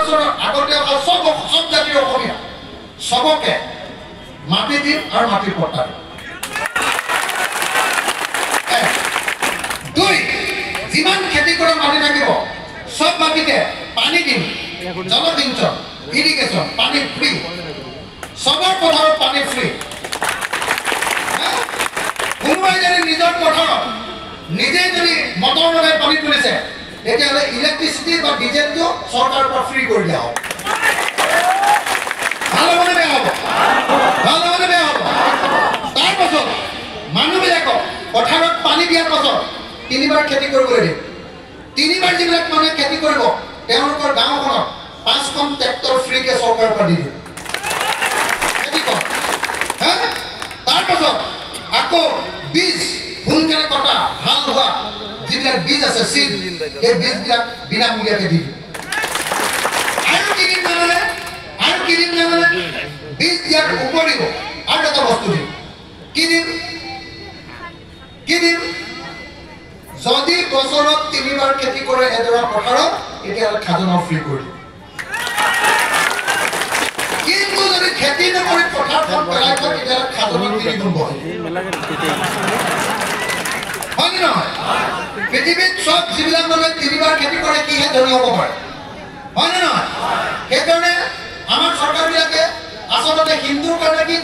বছৰৰ আগতে সব জাতিৰ অসমীয়া সবকে মাটি দিম আৰু মাটিৰ পট্টা দিম। দুই, যিমান খেতি কৰা মাটি থাকিব সব মাটিতে পানী দিম, জলসিঞ্চন, ইৰিগেশ্যন, পানী ফ্ৰী, সবৰ পথাৰত পানী ফ্ৰী। কোনোবাই যদি নিজৰ পথাৰত নিজে যদি মটৰ লগাই পানী তুলিছে তেতিয়াহ'লে ইলেক্ট্ৰিচিটি বা ডিজেলটো চৰকাৰৰ পৰা ফ্ৰী কৰি দিয়া হ'ব। ভাল হ'বনে বেয়া হ'ব? ভাল হ'বনে বেয়া হ'ব? তাৰপাছত মানুহবিলাকক পথাৰত পানী দিয়াৰ পাছত 3বাৰ খেতি কৰিবলৈ দিম। 3বাৰ যিবিলাক মানুহে খেতি কৰিব তেওঁলোকৰ গাঁওখনত 5খন ট্ৰেক্টৰ ফ্ৰীকে চৰকাৰৰ পৰা দি দিম। খেতি কৰ। তাৰপাছত আকৌ বীজ সোনকালে কটা ভাল হোৱা যিবিলাক বীজ আছে চিড, এই বীজবিলাক বিনামূলীয়াকৈ দি দিম। আৰু কিদিন জানানে বীজ দিয়াৰ উপৰিও আৰু এটা বস্তু দিম। কি দিম? যদি বছৰত 3বাৰ খেতি কৰে এডৰা পথাৰত তেতিয়াহ'লে খাজনাও ফ্ৰী কৰি দিম। কিন্তু যদি খেতি নকৰি পথাৰখন পেলাই থয় তেতিয়াহ'লে খাজনা 3 গুণ বঢ়াই দিম। হয় নে নহয়? পৃথিৱীত সব যিবিলাক মানুহে 3বাৰ খেতি কৰে কিহে ধনী হ'ব পাৰে? হয় নে নহয়? সেইকাৰণে আমাৰ চৰকাৰবিলাকে আচলতে হিন্দুৰ কাৰণে কি